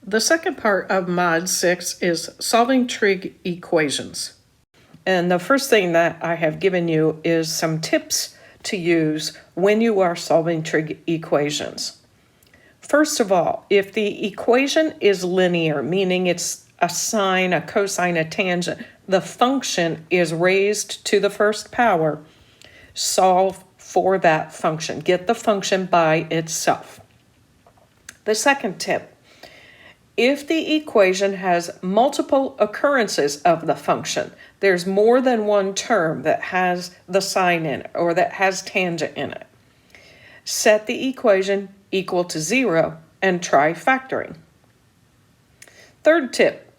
The second part of Mod 6 is solving trig equations. And the first thing that I have given you is some tips to use when you are solving trig equations. First of all, if the equation is linear, meaning it's a sine, a cosine, a tangent, the function is raised to the first power, solve for that function. Get the function by itself. The second tip, if the equation has multiple occurrences of the function, there's more than one term that has the sine in it or that has tangent in it, set the equation equal to 0 and try factoring. Third tip,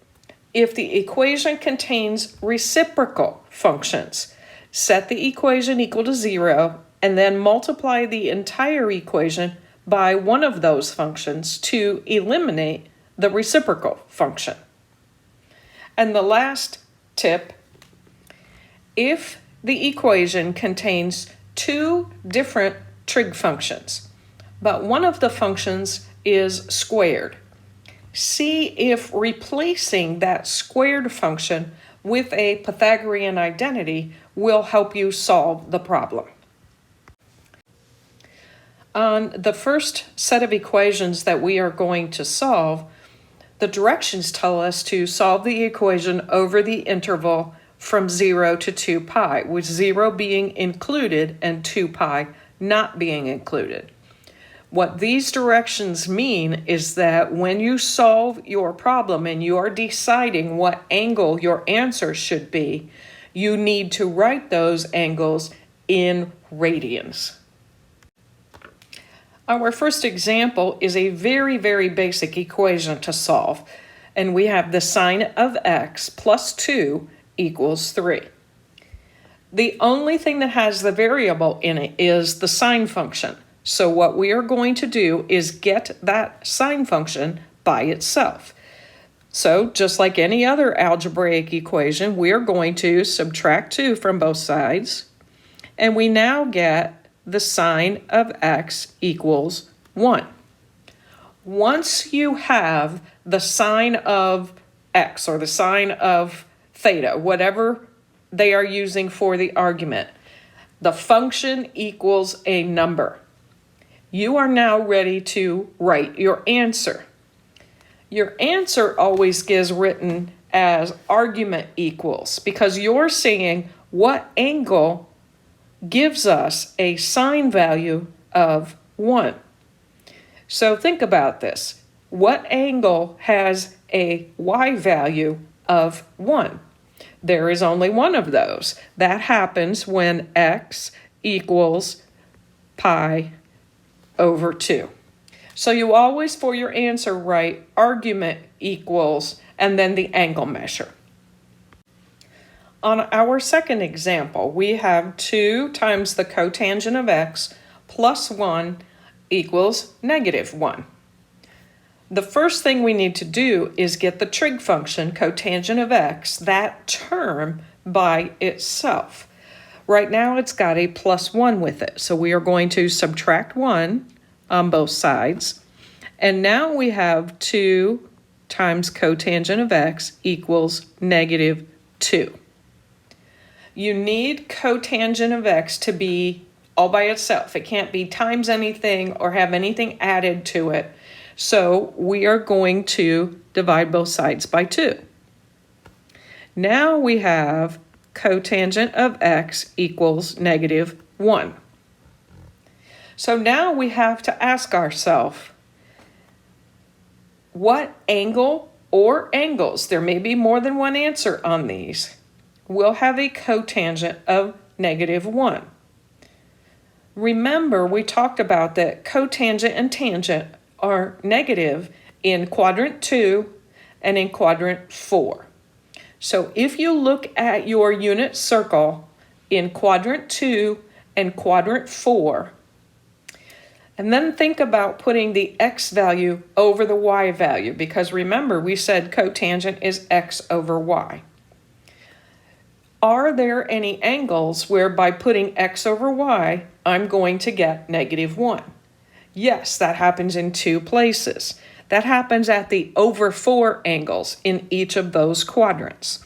if the equation contains reciprocal functions, set the equation equal to 0 and then multiply the entire equation by one of those functions to eliminate the reciprocal function. And the last tip, if the equation contains two different trig functions, but one of the functions is squared, see if replacing that squared function with a Pythagorean identity will help you solve the problem. On the first set of equations that we are going to solve, the directions tell us to solve the equation over the interval from 0 to 2 pi, with 0 being included and 2 pi not being included. What these directions mean is that when you solve your problem and you are deciding what angle your answer should be, you need to write those angles in radians. Our first example is a very, very basic equation to solve, and we have the sine of x plus 2 equals 3. The only thing that has the variable in it is the sine function. So what we are going to do is get that sine function by itself. So just like any other algebraic equation, we are going to subtract 2 from both sides, and we now get the sine of x equals 1. Once you have the sine of x or the sine of theta, whatever they are using for the argument, the function equals a number. You are now ready to write your answer. Your answer always gets written as argument equals because you're saying what angle gives us a sine value of 1. So think about this. What angle has a y value of 1? There is only one of those. That happens when x equals pi over 2. So you always, for your answer, write argument equals and then the angle measure. On our second example, we have 2 times the cotangent of x plus 1 equals negative 1. The first thing we need to do is get the trig function, cotangent of x, that term by itself. Right now it's got a plus 1 with it, so we are going to subtract 1 on both sides. And now we have 2 times cotangent of x equals negative 2. You need cotangent of x to be all by itself. It can't be times anything or have anything added to it. So we are going to divide both sides by 2. Now we have cotangent of x equals negative 1. So now we have to ask ourselves, what angle or angles, there may be more than one answer on these, will have a cotangent of negative 1. Remember, we talked about that cotangent and tangent are negative in quadrant 2 and in quadrant 4. So if you look at your unit circle in quadrant 2 and quadrant 4, and then think about putting the x value over the y value, because remember, we said cotangent is x over y. Are there any angles where by putting x over y, I'm going to get negative 1? Yes, that happens in 2 places. That happens at the over 4 angles in each of those quadrants.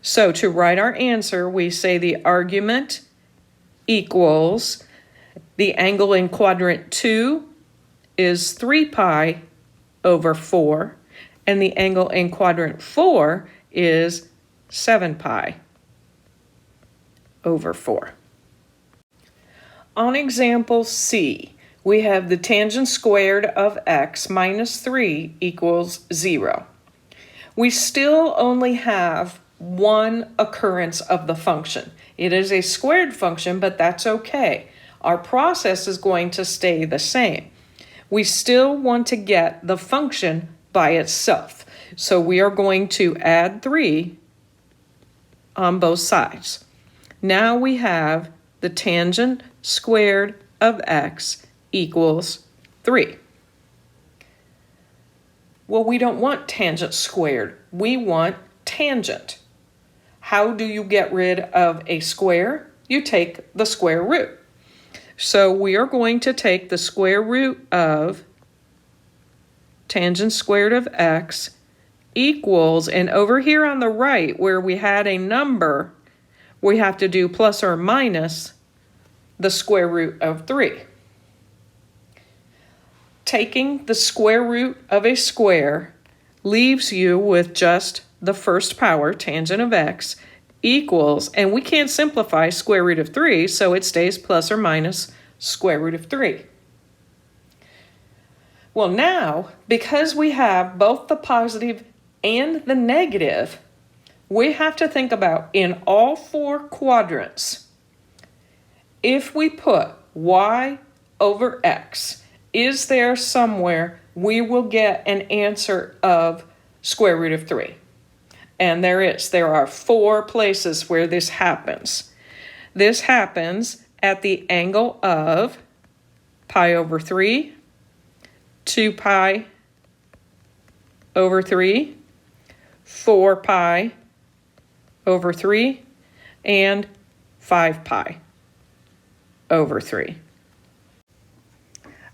So to write our answer, we say the argument equals the angle in quadrant 2 is 3 pi over 4, and the angle in quadrant 4 is 7 pi over 4. On example C, we have the tangent squared of x minus 3 equals 0. We still only have one occurrence of the function. It is a squared function, but that's okay. Our process is going to stay the same. We still want to get the function by itself. So we are going to add 3 on both sides. Now we have the tangent squared of x equals 3. Well, we don't want tangent squared. We want tangent. How do you get rid of a square? You take the square root. So we are going to take the square root of tangent squared of x equals, and over here on the right where we had a number, we have to do plus or minus the square root of 3. Taking the square root of a square leaves you with just the first power, tangent of x, equals, and we can't simplify square root of 3, so it stays plus or minus square root of 3. Well, now, because we have both the positive and the negative, we have to think about in all 4 quadrants, if we put y over x, is there somewhere we will get an answer of square root of 3? And there is. There are 4 places where this happens. This happens at the angle of pi over 3, 2 pi over 3, 4 pi over 3, and 5 pi over 3.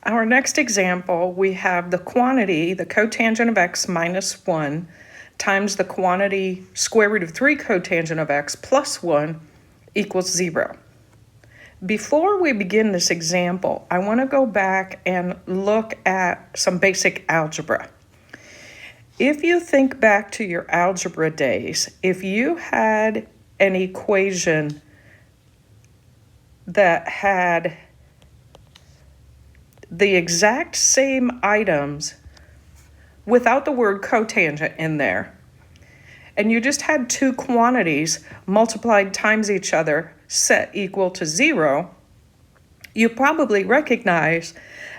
Our next example, we have the quantity, the cotangent of x minus 1, times the quantity square root of 3 cotangent of x plus 1 equals 0. Before we begin this example, I want to go back and look at some basic algebra. If you think back to your algebra days, if you had an equation that had the exact same items without the word cotangent in there, and you just had 2 quantities multiplied times each other set equal to 0, you probably recognize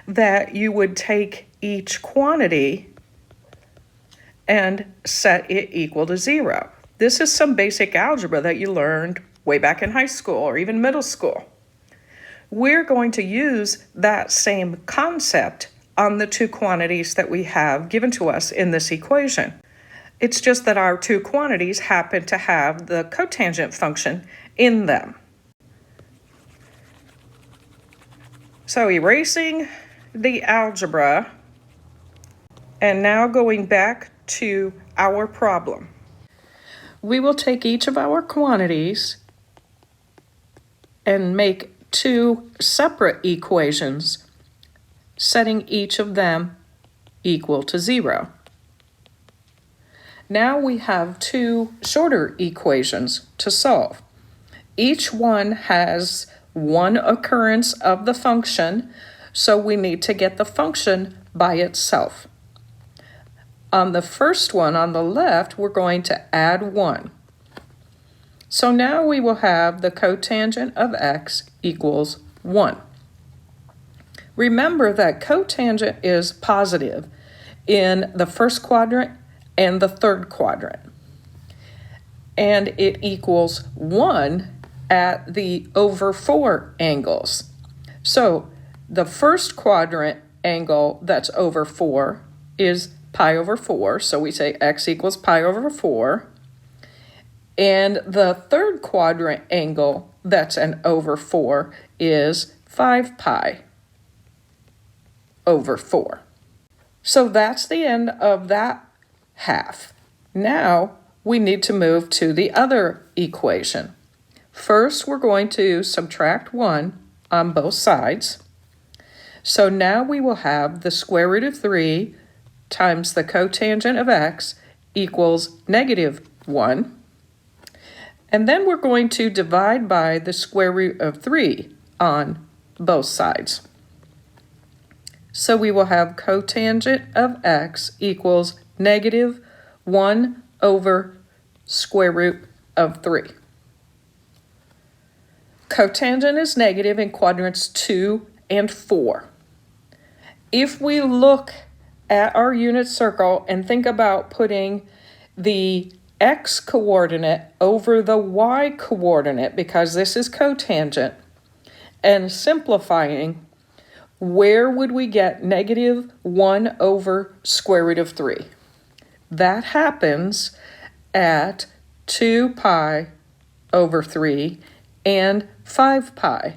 that you would take each quantity and set it equal to 0. This is some basic algebra that you learned way back in high school or even middle school. We're going to use that same concept on the 2 quantities that we have given to us in this equation. It's just that our 2 quantities happen to have the cotangent function in them. So erasing the algebra and now going back to our problem. We will take each of our quantities and make 2 separate equations, setting each of them equal to 0. Now we have 2 shorter equations to solve. Each one has one occurrence of the function, so we need to get the function by itself. On the first one on the left, we're going to add 1. So now we will have the cotangent of x equals 1. Remember that cotangent is positive in the first quadrant and the third quadrant. And it equals 1 at the over 4 angles. So the first quadrant angle that's over 4 is pi over 4. So we say x equals pi over 4. And the third quadrant angle that's an over 4 is 5 pi over 4. So that's the end of that half. Now we need to move to the other equation. First, we're going to subtract 1 on both sides. So now we will have the square root of 3 times the cotangent of x equals -1. And then we're going to divide by the square root of 3 on both sides. So we will have cotangent of x equals -1 over square root of 3. Cotangent is negative in quadrants 2 and 4. If we look at our unit circle and think about putting the x coordinate over the y coordinate, because this is cotangent, and simplifying, where would we get -1 over square root of 3? That happens at 2 pi over 3 and 5 pi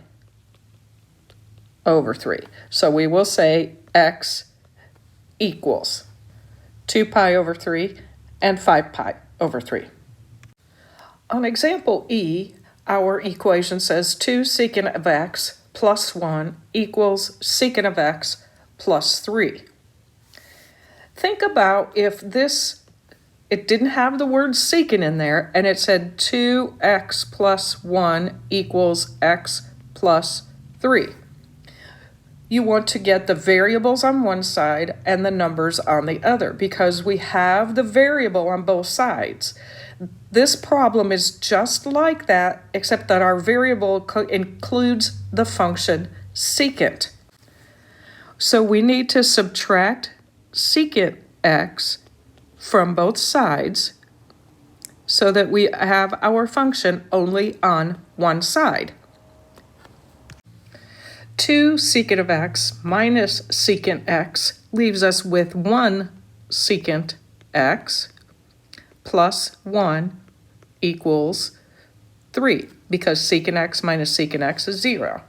over 3. So we will say x equals 2 pi over 3 and 5 pi over 3. On example E, our equation says 2 secant of x plus 1 equals secant of x plus 3. Think about if it didn't have the word secant in there and it said 2x plus 1 equals x plus 3. You want to get the variables on one side and the numbers on the other because we have the variable on both sides. This problem is just like that, except that our variable includes the function secant. So we need to subtract secant x from both sides so that we have our function only on one side. 2 secant of x minus secant x leaves us with 1 secant x plus 1 equals 3, because secant x minus secant x is 0.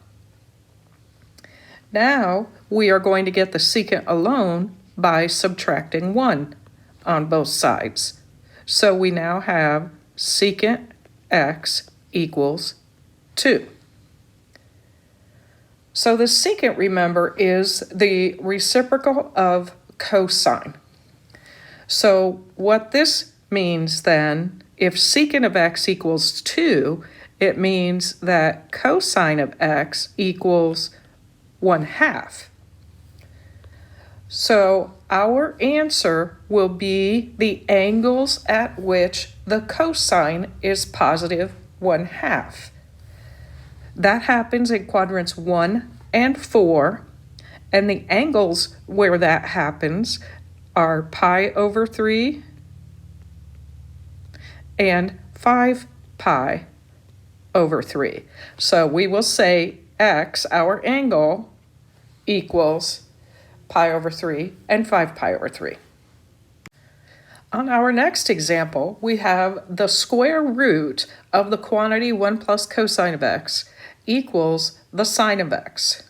Now we are going to get the secant alone by subtracting 1 on both sides. So we now have secant x equals 2. So the secant, remember, is the reciprocal of cosine. So what this means then, if secant of x equals 2, it means that cosine of x equals 1/2. So our answer will be the angles at which the cosine is positive 1/2. That happens in quadrants 1 and 4, and the angles where that happens are pi over 3 and 5 pi over 3. So we will say x, our angle, equals pi over 3 and 5 pi over 3. On our next example, we have the square root of the quantity 1 plus cosine of x equals the sine of x.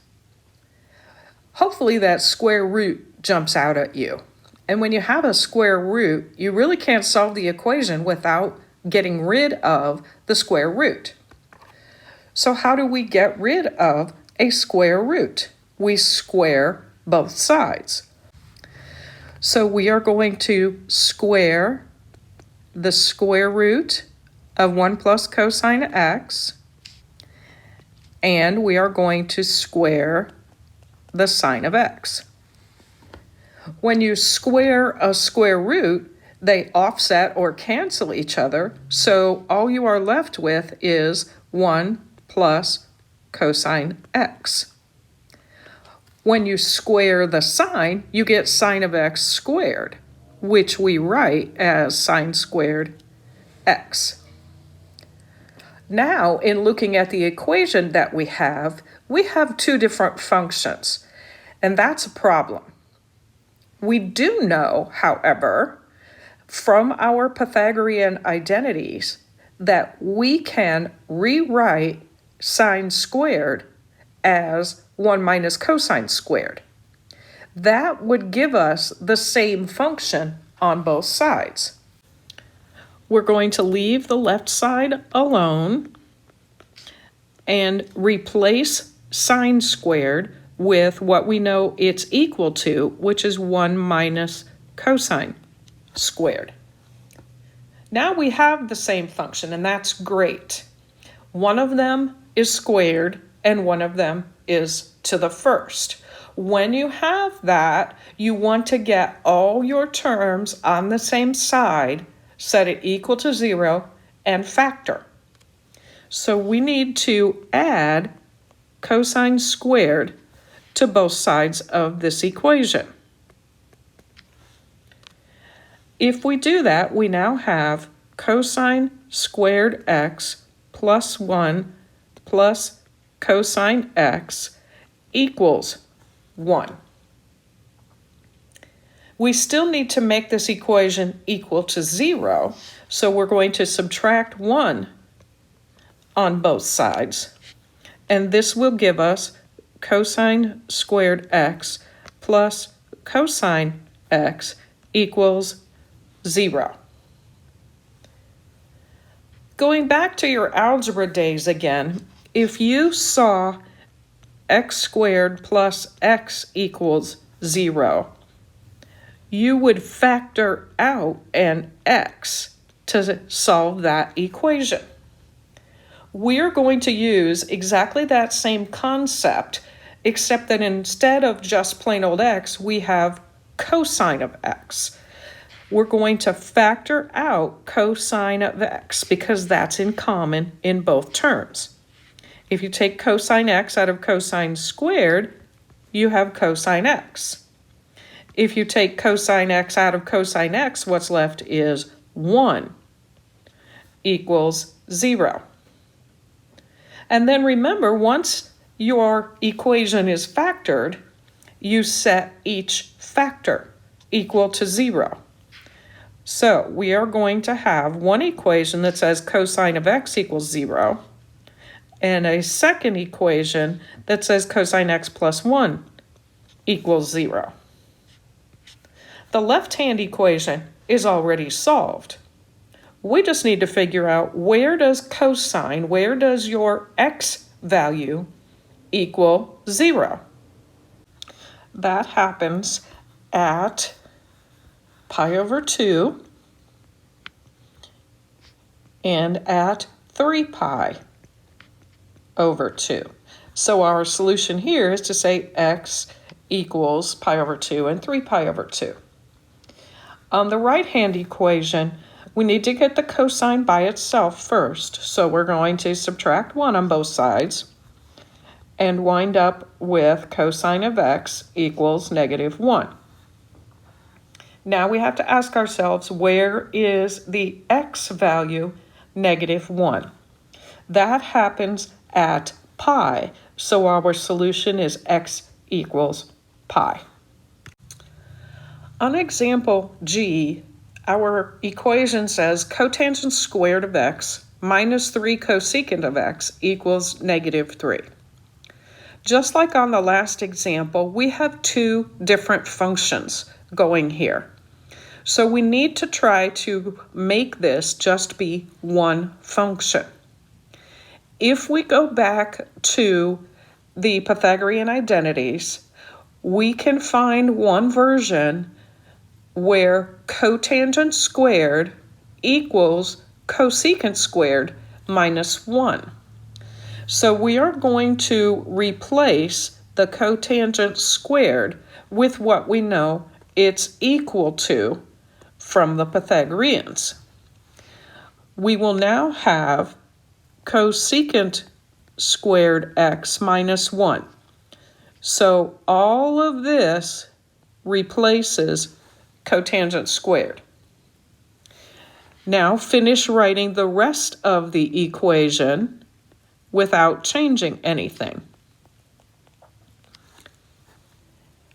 Hopefully that square root jumps out at you. And when you have a square root, you really can't solve the equation without getting rid of the square root. So how do we get rid of a square root? We square both sides. So we are going to square the square root of 1 plus cosine of x, and we are going to square the sine of x. When you square a square root, they offset or cancel each other, so all you are left with is 1 plus cosine x. When you square the sine, you get sine of x squared, which we write as sine squared x. Now, in looking at the equation that we have two different functions, and that's a problem. We do know, however, from our Pythagorean identities that we can rewrite sine squared as 1 minus cosine squared. that would give us the same function on both sides. We're going to leave the left side alone and replace sine squared with what we know it's equal to, which is 1 minus cosine squared. Now we have the same function, and that's great. One of them is squared, and one of them is to the first. When you have that, you want to get all your terms on the same side, set it equal to 0, and factor. So we need to add cosine squared to both sides of this equation. If we do that, we now have cosine squared x plus 1 plus cosine x equals 1. We still need to make this equation equal to 0, so we're going to subtract 1 on both sides, and this will give us cosine squared x plus cosine x equals 0. Going back to your algebra days again, if you saw x squared plus x equals 0, you would factor out an x to solve that equation. We're going to use exactly that same concept, except that instead of just plain old x, we have cosine of x. We're going to factor out cosine of x because that's in common in both terms. If you take cosine x out of cosine squared, you have cosine x. If you take cosine x out of cosine x, what's left is 1 equals 0. And then remember, once your equation is factored, you set each factor equal to 0. So we are going to have one equation that says cosine of x equals 0, and a second equation that says cosine x plus 1 equals 0. The left-hand equation is already solved. We just need to figure out where does your x value equal 0? That happens at pi over 2 and at 3 pi over 2. So our solution here is to say x equals pi over 2 and 3 pi over 2. On the right-hand equation, we need to get the cosine by itself first, so we're going to subtract 1 on both sides and wind up with cosine of x equals -1. Now we have to ask ourselves, where is the x value -1? That happens at pi, so our solution is x equals pi. On example G, our equation says cotangent squared of x minus 3 cosecant of x equals -3. Just like on the last example, we have two different functions going here. So we need to try to make this just be one function. If we go back to the Pythagorean identities, we can find one version where cotangent squared equals cosecant squared minus 1. So we are going to replace the cotangent squared with what we know it's equal to from the Pythagoreans. We will now have cosecant squared x minus 1. So all of this replaces cotangent squared. Now finish writing the rest of the equation without changing anything.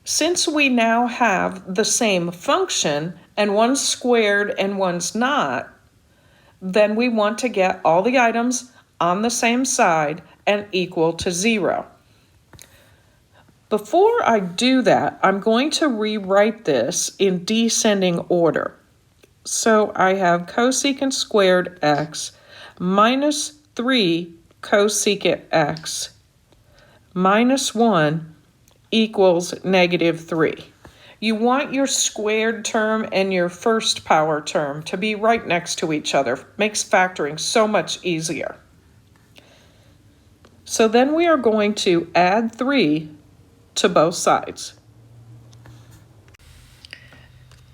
Since we now have the same function and one's squared and one's not, then we want to get all the items on the same side and equal to 0. Before I do that, I'm going to rewrite this in descending order. So I have cosecant squared x minus 3 cosecant x minus 1 equals negative 3. You want your squared term and your first power term to be right next to each other. Makes factoring so much easier. So then we are going to add 3 to both sides.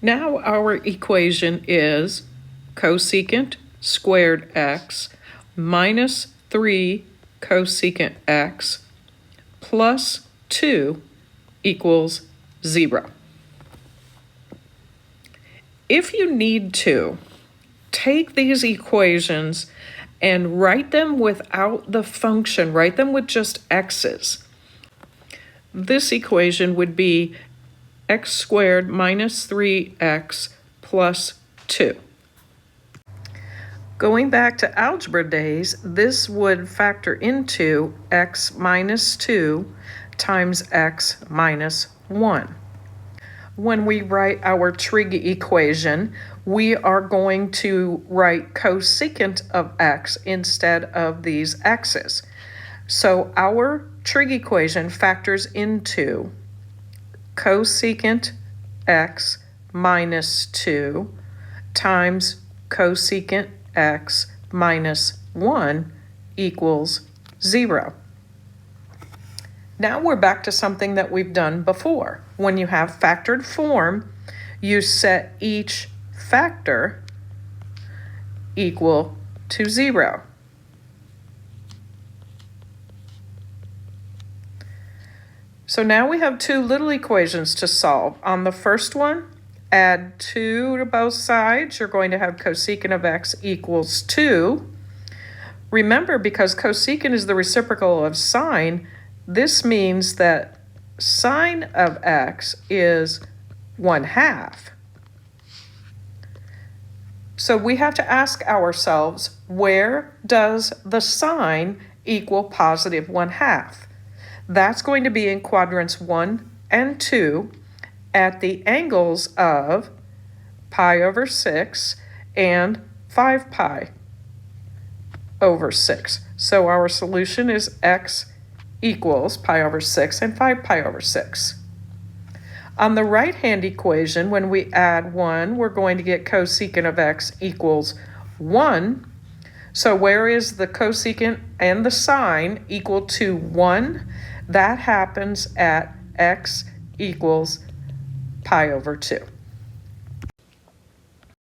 Now our equation is cosecant squared x minus 3 cosecant x plus 2 equals 0. If you need to, take these equations and write them without the function, write them with just x's. This equation would be x squared minus 3x plus 2. Going back to algebra days, this would factor into x minus 2 times x minus 1. When we write our trig equation, we are going to write cosecant of x instead of these x's. So our trig equation factors into cosecant x minus 2 times cosecant x minus 1 equals 0. Now we're back to something that we've done before. When you have factored form, you set each factor equal to 0. So now we have two little equations to solve. On the first one, add 2 to both sides. You're going to have cosecant of x equals 2. Remember, because cosecant is the reciprocal of sine, this means that sine of x is 1/2. So we have to ask ourselves, where does the sine equal positive 1/2? That's going to be in quadrants 1 and 2 at the angles of pi over 6 and 5 pi over 6. So our solution is x equals pi over 6 and 5 pi over 6. On the right-hand equation, when we add 1, we're going to get cosecant of x equals 1. So where is the cosecant and the sine equal to 1? That happens at x equals pi over 2.